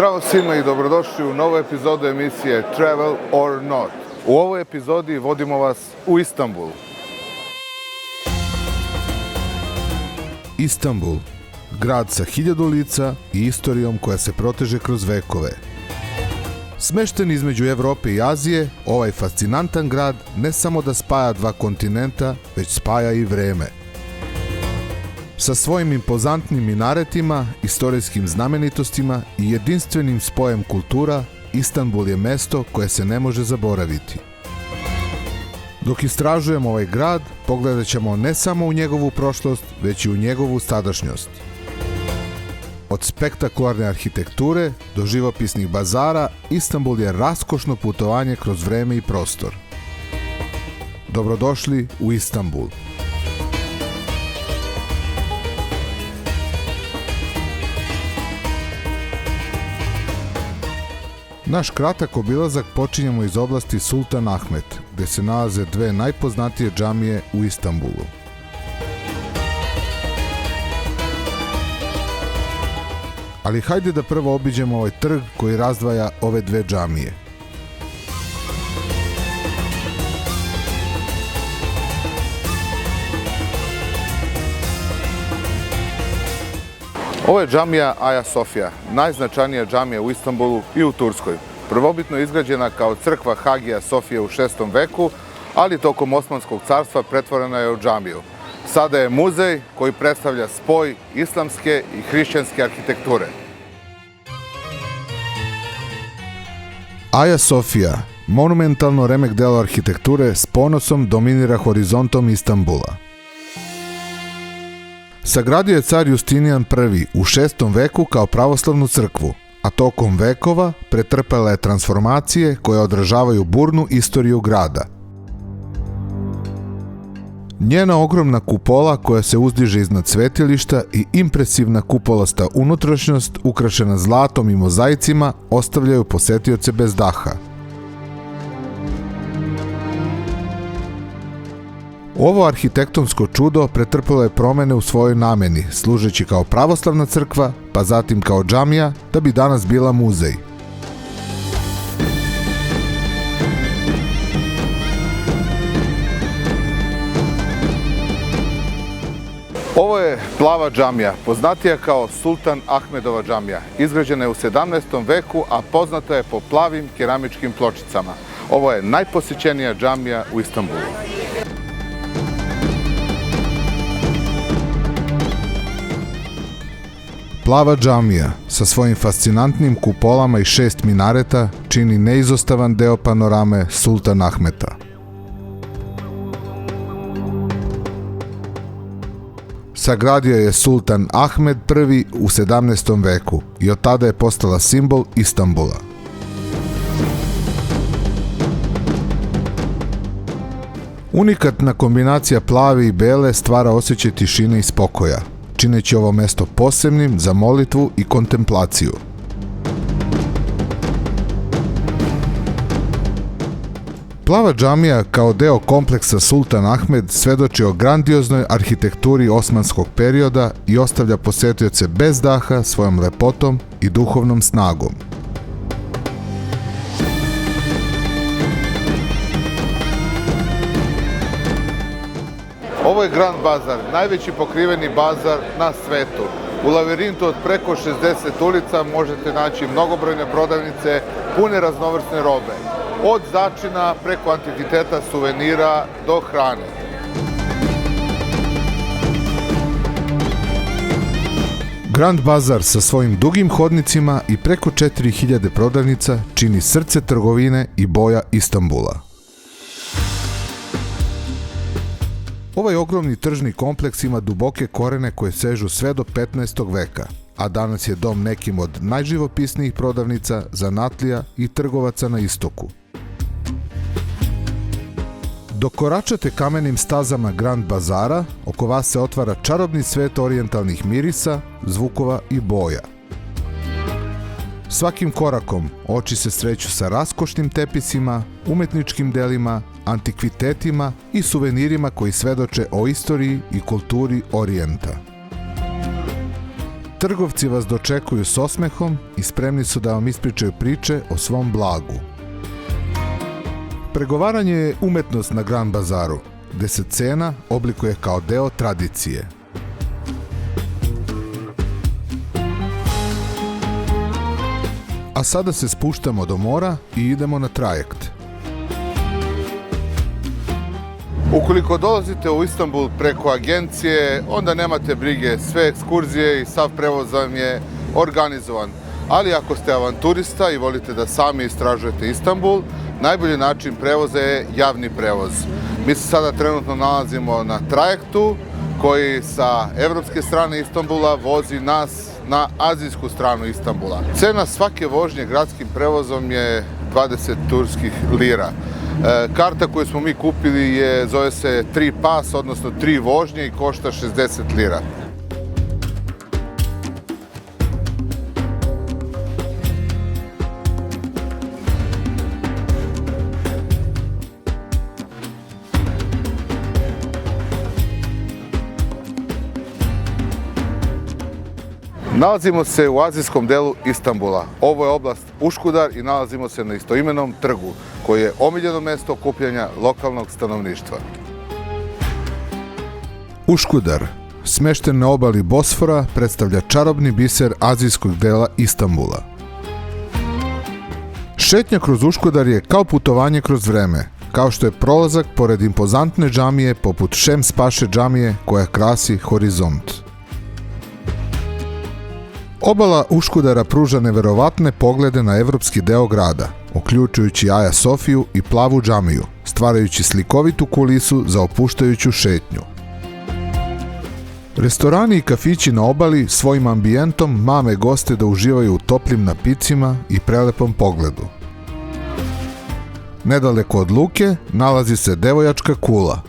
Zdravo svima i dobrodošli u novu epizodu emisije Travel or Not. U ovoj epizodi vodimo vas u Istanbul. Istanbul, grad sa 1000 lica i istorijom koja se proteže kroz vekove. Smešten između Evrope i Azije, ovaj fascinantan grad ne samo da spaja dva kontinenta, već spaja i vreme. Sa svojim impozantnim minaretima, istorijskim znamenitostima i jedinstvenim spojem kultura, Istanbul je mesto koje se ne može zaboraviti. Dok istražujemo ovaj grad, pogledat ćemo ne samo u njegovu prošlost, već i u njegovu sadašnjost. Od spektakularne arhitekture do živopisnih bazara, Istanbul je raskošno putovanje kroz vreme i prostor. Dobrodošli u Istanbul. Naš kratak obilazak počinjemo iz oblasti Sultan Ahmet, gde se nalaze dve najpoznatije džamije u Istanbulu. Ali hajde da prvo obiđemo ovaj trg koji razdvaja ove dve džamije. Ovo je džamija Aja Sofija, najznačajnija džamija u Istanbulu i u Turskoj. Prvobitno izgrađena kao crkva Hagija Sofije u 6. veku, ali tokom Osmanskog carstva pretvorena je u džamiju. Sada je muzej koji predstavlja spoj islamske i hrišćanske arhitekture. Aja Sofija, monumentalno remek delo arhitekture, s ponosom dominira horizontom Istanbula. Sagradio je car Justinijan I u 6. veku kao pravoslavnu crkvu, a tokom vekova pretrpela je transformacije koje odražavaju burnu istoriju grada. Njena ogromna kupola koja se uzdiže iznad svetilišta i impresivna kupolasta unutrašnjost ukrašena zlatom i mozaicima ostavljaju posetioce bez daha. Ovo arhitektonsko čudo pretrpelo je promene u svojoj nameni, služeći kao pravoslavna crkva, pa zatim kao džamija, da bi danas bila muzej. Ovo je plava džamija, poznatija kao Sultan Ahmedova džamija. Izgrađena je u 17. veku, a poznata je po plavim keramičkim pločicama. Ovo je najposećenija džamija u Istanbulu. Plava džamija sa svojim fascinantnim kupolama i 6 minareta čini neizostavan deo panorame Sultan Ahmeta. Sagradio je Sultan Ahmed I u 17. veku i od tada je postala simbol Istanbula. Unikatna kombinacija plave i bele stvara osjećaj tišine i spokoja, čineći ovo mesto posebnim za molitvu i kontemplaciju. Plava džamija kao deo kompleksa Sultan Ahmed svedoči o grandioznoj arhitekturi osmanskog perioda i ostavlja posetioce bez daha svojom lepotom i duhovnom snagom. Ovo je Grand Bazar, najveći pokriveni bazar na svetu. U lavirintu od preko 60 ulica možete naći mnogobrojne prodavnice pune raznovrsne robe. Od začina preko antikviteta, suvenira do hrane. Grand Bazar sa svojim dugim hodnicima i preko 4000 prodavnica čini srce trgovine i boja Istanbula. Ovaj ogromni tržni kompleks ima duboke korene koje sežu sve do 15. veka, a danas je dom nekim od najživopisnijih prodavnica, zanatlija i trgovaca na istoku. Dok koračate kamenim stazama Grand Bazara, oko vas se otvara čarobni svet orijentalnih mirisa, zvukova i boja. Svakim korakom oči se sreću sa raskošnim tepisima, umetničkim delima, antikvitetima i suvenirima koji svedoče o istoriji i kulturi Orijenta. Trgovci vas dočekuju s osmehom i spremni su da vam ispričaju priče o svom blagu. Pregovaranje je umetnost na Grand Bazaru, gde se cena oblikuje kao deo tradicije. A sada se spuštamo do mora i idemo na trajekt. Ukoliko dolazite u Istanbul preko agencije, onda nemate brige, sve ekskurzije i sav prevoz vam je organizovan. Ali ako ste avanturista i volite da sami istražujete Istanbul, najbolji način prevoza je javni prevoz. Mi se sada trenutno nalazimo na trajektu koji sa evropske strane Istanbula vozi nas na azijsku stranu Istanbula. Cena svake vožnje gradskim prevozom je 20 turskih lira. Karta koju smo mi kupili zove se 3 pas, odnosno 3 vožnje i košta 60 lira. Nalazimo se u azijskom delu Istanbula. Ovo je oblast Uškudar i nalazimo se na istoimenom trgu, koji je omiljeno mesto okupljanja lokalnog stanovništva. Uškudar, smešten na obali Bosfora, predstavlja čarobni biser azijskog dela Istanbula. Šetnja kroz Uškudar je kao putovanje kroz vreme, kao što je prolazak pored impozantne džamije poput Šems Paše džamije koja krasi horizont. Obala Uškudara pruža neverovatne poglede na evropski deo grada, uključujući Aja Sofiju i Plavu džamiju, stvarajući slikovitu kulisu za opuštajuću šetnju. Restorani i kafići na obali svojim ambijentom mame goste da uživaju u toplim napicima i prelepom pogledu. Nedaleko od luke nalazi se Devojačka kula.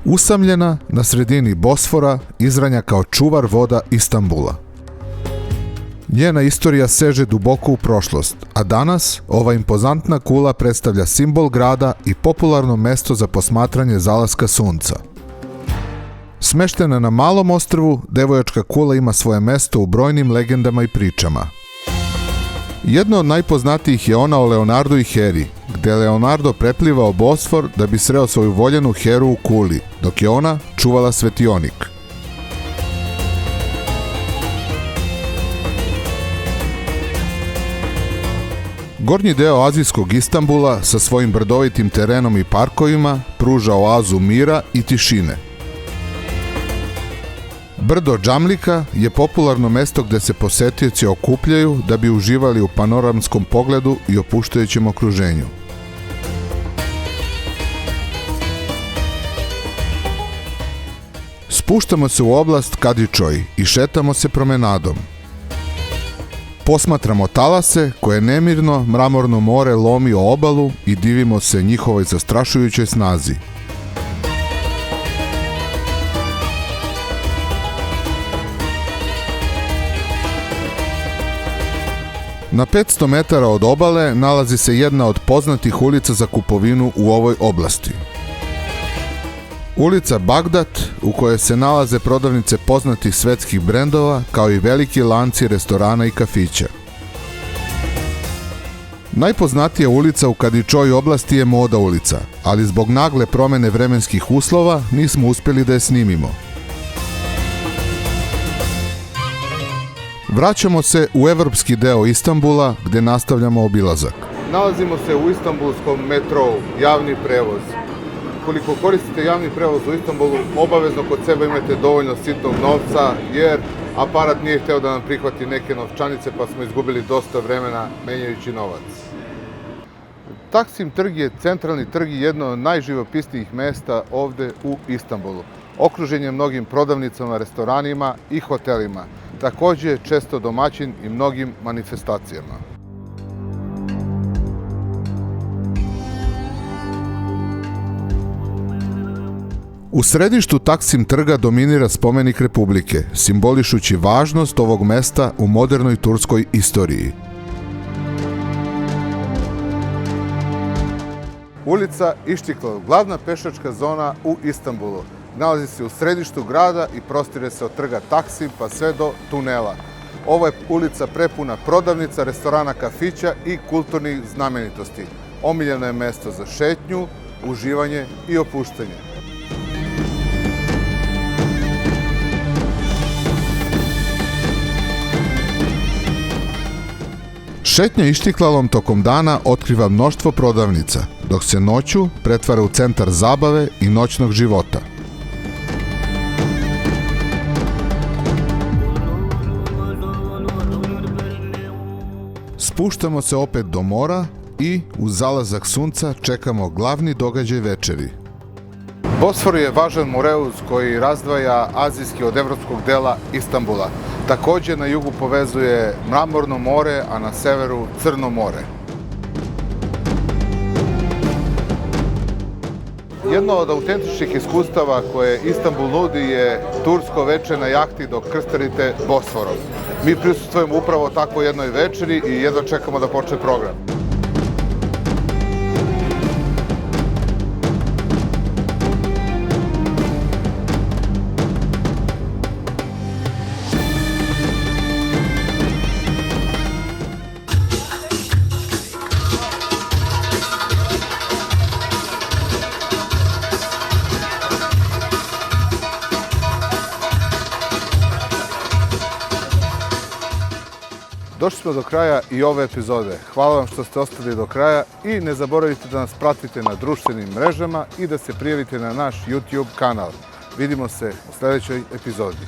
Usamljena na sredini Bosfora, izranja kao čuvar voda Istanbula. Njena istorija seže duboko u prošlost, a danas ova impozantna kula predstavlja simbol grada i popularno mesto za posmatranje zalaska sunca. Smeštena na malom ostrvu, Devojačka kula ima svoje mesto u brojnim legendama i pričama. Jedna od najpoznatijih je ona o Leonardu i Heri, gde je Leonardo preplivao Bosfor da bi sreo svoju voljenu Heru u kuli, dok je ona čuvala svetionik. Gornji deo azijskog Istanbula sa svojim brdovitim terenom i parkovima pruža oazu mira i tišine. Brdo Džamlika je popularno mesto gde se posetioci okupljaju da bi uživali u panoramskom pogledu i opuštajućem okruženju. Spuštamo se u oblast Kadičoj i šetamo se promenadom. Posmatramo talase koje nemirno mramorno more lomi o obalu i divimo se njihovoj zastrašujućoj snazi. Na 500 metara od obale nalazi se jedna od poznatih ulica za kupovinu u ovoj oblasti. Ulica Bagdat, u kojoj se nalaze prodavnice poznatih svetskih brendova, kao i veliki lanci restorana i kafića. Najpoznatija ulica u Kadičoj oblasti je Moda ulica, ali zbog nagle promene vremenskih uslova nismo uspjeli da je snimimo. Vraćamo se u evropski deo Istanbula, gde nastavljamo obilazak. Nalazimo se u istanbulskom metrou, javni prevoz. Ukoliko koristite javni prevoz u Istanbulu, obavezno kod sebe imate dovoljno sitnog novca, jer aparat nije hteo da nam prihvati neke novčanice, pa smo izgubili dosta vremena menjajući novac. Taksim trg je centralni trg i jedno od najživopisnijih mesta ovde u Istanbulu. Okružen je mnogim prodavnicama, restoranima i hotelima. Takođe je često domaćin i mnogim manifestacijama. U središtu Taksim trga dominira spomenik Republike, simbolišući važnost ovog mesta u modernoj turskoj istoriji. Ulica Ištiklal, glavna pešačka zona u Istanbulu. Nalazi se u središtu grada i prostire se od trga Taksim pa sve do tunela. Ovo je ulica prepuna prodavnica, restorana, kafića i kulturnih znamenitosti. Omiljeno je mesto za šetnju, uživanje i opuštanje. Šetnja Ištiklalom tokom dana otkriva mnoštvo prodavnica, dok se noću pretvara u centar zabave i noćnog života. Spuštamo se opet do mora i uz zalazak sunca čekamo glavni događaj večeri. Bosfor je važan moreus koji razdvaja azijski od evropskog dela Istanbula. Također na jugu povezuje Mramorno more, a na severu Crno more. Jedno od autentičnih iskustava koje Istanbul nudi je tursko veče na jahti dok krstarite Bosforom. Mi prisustvujemo upravo takvoj jednoj večeri i jedva čekamo da počne program. Došli smo do kraja i ove epizode. Hvala vam što ste ostali do kraja i ne zaboravite da nas pratite na društvenim mrežama i da se prijavite na naš YouTube kanal. Vidimo se u sljedećoj epizodi.